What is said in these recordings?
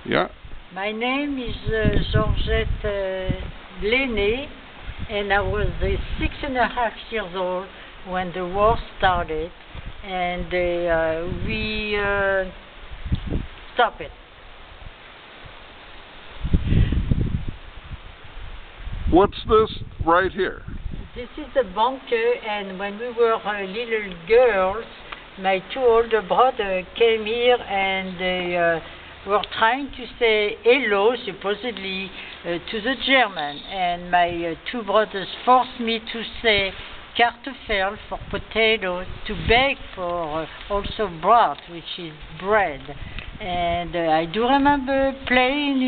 Yeah. My name is Georgette Lenné, and I was 6.5 years old when the war started, and we stopped it. What's this right here? This is the bunker, and when we were little girls, my two older brothers came here and they were trying to say hello, supposedly, to the German. And my two brothers forced me to say Kartoffel for potatoes, to bake for also broth, which is bread. And I do remember playing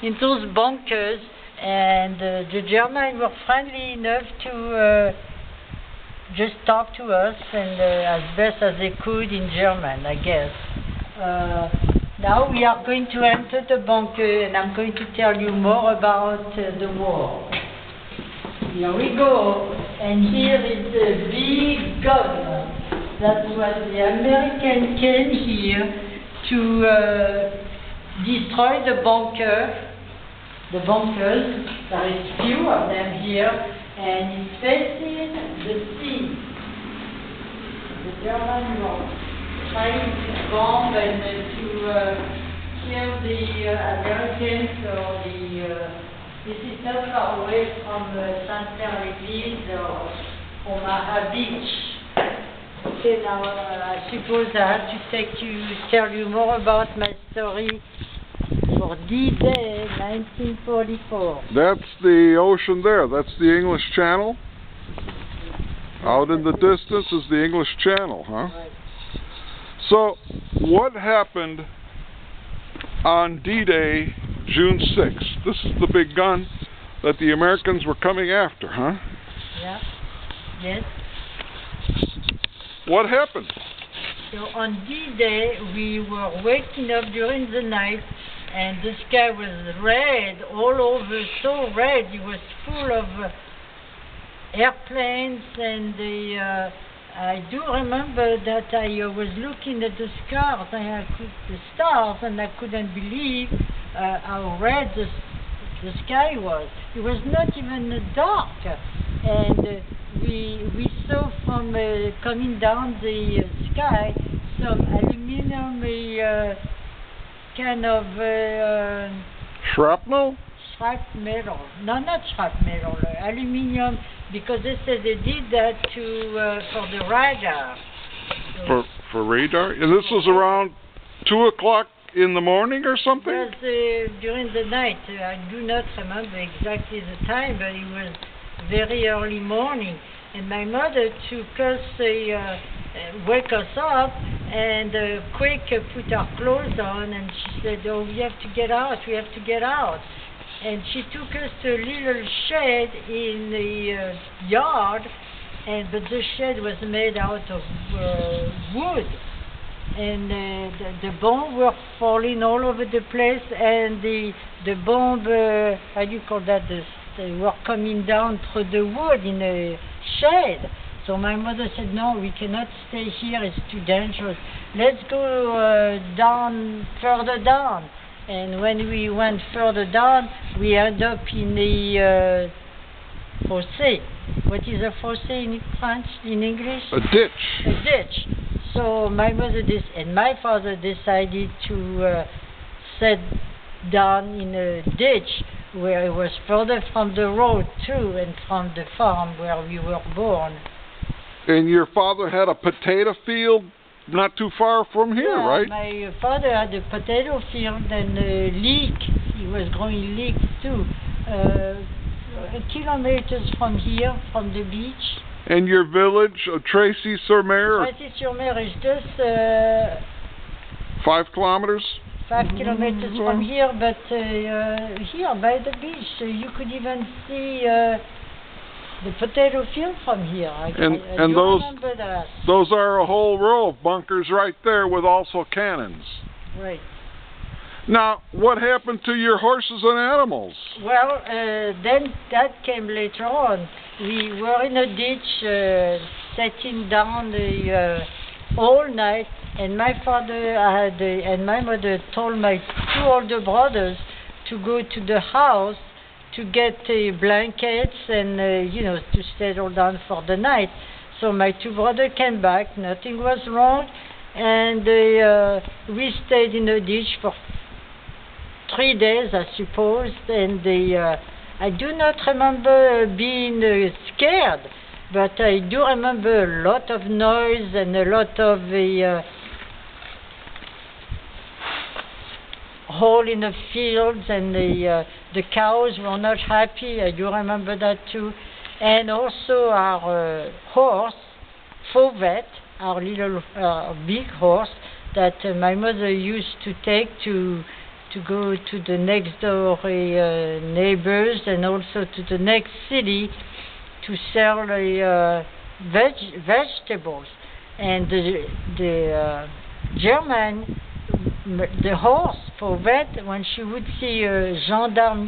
in those bunkers. And the Germans were friendly enough to just talk to us, and as best as they could in German, I guess. Now we are going to enter the bunker, and I'm going to tell you more about the war. Here we go, and here is the big gun. That's what the Americans came here to destroy the bunker. The bunkers, there is few of them here, and it's facing the sea. The Germans were trying to bomb and to kill the Americans, or this is not far away from Saint-Pierre-l'Église or Omaha Beach. Okay, now I suppose I have to tell you more about my story. For D-Day, 1944. That's the ocean there. That's the English Channel. Out in the distance is the English Channel, huh? Right. So, what happened on D-Day, June 6th? This is the big gun that the Americans were coming after, huh? Yeah. Yes. What happened? So on D-Day, we were waking up during the night, and the sky was red all over, so red. It was full of airplanes, and I do remember that I was looking at the stars, and I couldn't believe how red the sky was. It was not even dark, and we saw from coming down the sky some aluminum kind of shrapnel? Shrapnel. No, not shrapnel. Aluminium, because they said they did that for the radar. For radar? And this was around 2 o'clock in the morning or something? It was during the night. I do not remember exactly the time, but it was very early morning. And my mother took us, wake us up, and quick put our clothes on, and she said, "Oh, we have to get out, we have to get out." And she took us to a little shed in the yard, but the shed was made out of wood. And the bombs were falling all over the place, and the bomb, how do you call that, they were coming down through the wood in a shed. So my mother said, "No, we cannot stay here, it's too dangerous. Let's go further down." And when we went further down, we ended up in the fossé. What is a fossé in French, in English? A ditch. A ditch. So my mother and my father decided to sit down in a ditch where it was further from the road too, and from the farm where we were born. And your father had a potato field not too far from here, yeah, right? My father had a potato field and a leek. He was growing leeks too. Kilometers from here, from the beach. And your village of Tracy-sur-Mer? Tracy-sur-Mer is just 5 kilometers? 5 kilometers from here, but here by the beach, you could even see the potato field from here. I do remember that. Those are a whole row of bunkers right there with also cannons. Right. Now, what happened to your horses and animals? Well, then that came later on. We were in a ditch, setting down the all night. And my father and my mother told my two older brothers to go to the house to get blankets and to settle down for the night. So my two brothers came back. Nothing was wrong, and we stayed in the ditch for 3 days, I suppose. And I do not remember being scared, but I do remember a lot of noise and a lot of hole in the fields, and the cows were not happy. I do remember that too. And also our horse, Fauvet, our little big horse that my mother used to take to go to the next door neighbors and also to the next city to sell vegetables. And the German, the horse, Fauvet, when she would see a gendarme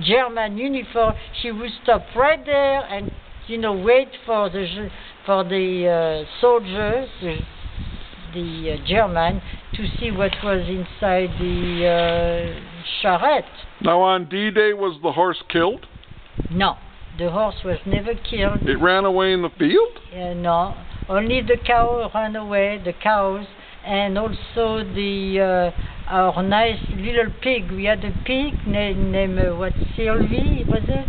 German uniform, she would stop right there and wait for the soldiers, the German, to see what was inside the charrette. Now, on D-Day, was the horse killed? No, the horse was never killed. It ran away in the field? No, only the cow ran away, the cows, and also our nice little pig. We had a pig named Sylvie, was it?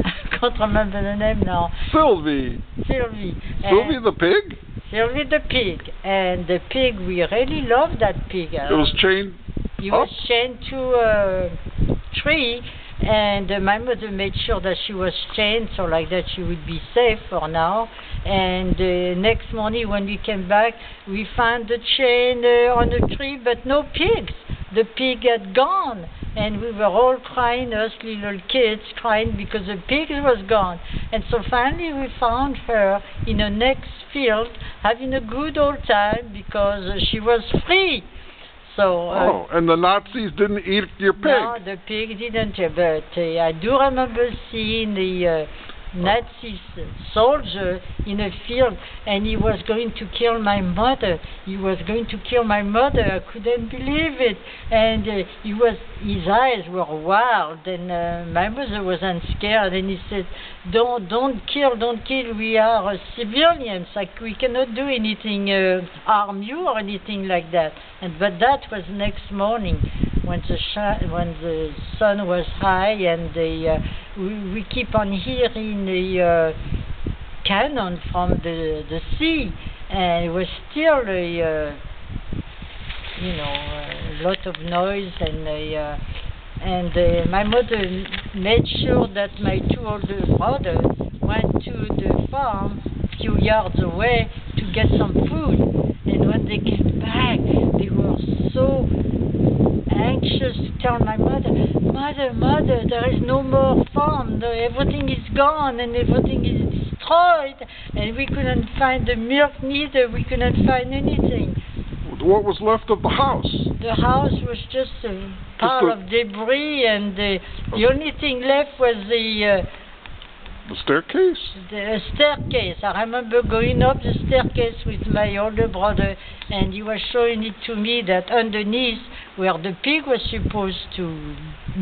I can't remember the name now. Sylvie. Sylvie the pig? Sylvie the pig. And the pig, we really loved that pig. It was chained He was chained to a tree, and my mother made sure that she was chained so like that she would be safe for now. And next morning when we came back, we found the chain on the tree, but no pigs. The pig had gone, and we were all crying, us little kids crying because the pig was gone. And so finally we found her in the next field having a good old time because she was free. So, and the Nazis didn't eat your pig? No, the pig didn't, but I do remember seeing the Nazi soldier in a field, and he was going to kill my mother. He was going to kill my mother. I couldn't believe it. And his eyes were wild, and my mother wasn't scared, and he said, don't kill, we are civilians, like we cannot do anything, harm you or anything like that. But that was next morning when the sun was high, and we keep on hearing the cannon from the sea, and it was still a lot of noise, and my mother made sure that my two older brothers went to the farm a few yards away to get some food. And when they came back, they were so anxious to tell my mother, Mother, there is no more farm. Everything is gone and everything is destroyed. And we couldn't find the milk neither. We couldn't find anything. What was left of the house? The house was just a pile of debris, and the only thing left was the staircase? The staircase. I remember going up the staircase with my older brother, and he was showing it to me that underneath, where the pig was supposed to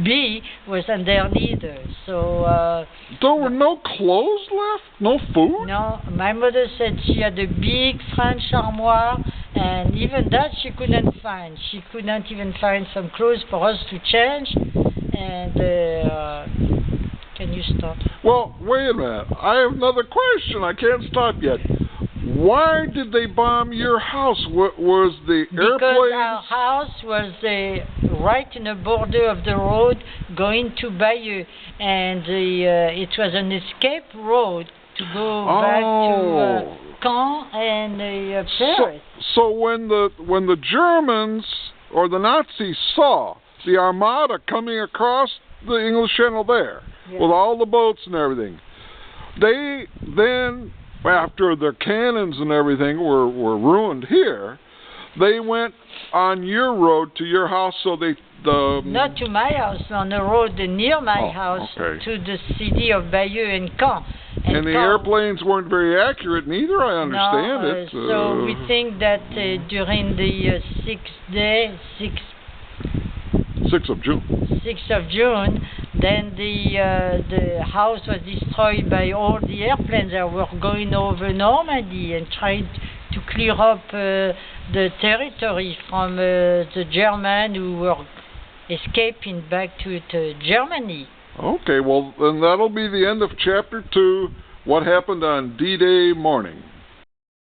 be, was underneath. So there were no clothes left? No food? No. My mother said she had a big French armoire, and even that she couldn't find. She couldn't even find some clothes for us to change. And can you stop? Well, wait a minute. I have another question. I can't stop yet. Why did they bomb your house? What was the airplane? Because our house was right in the border of the road going to Bayeux, and it was an escape road to go back to Caen and Paris. So when the Germans or the Nazis saw the Armada coming across the English Channel there, yes, with all the boats and everything, they then, after their cannons and everything were ruined here, They went on your road to your house, so not to my house, on the road near my house okay. to the city of Bayeux and Caen. And the airplanes weren't very accurate neither, I understand it. So we think that during the 6th of June. 6th of June, then the house was destroyed by all the airplanes that were going over Normandy and trying to clear up the territory from the Germans who were escaping back to Germany. Okay, well, then that'll be the end of Chapter 2, What Happened on D-Day Morning.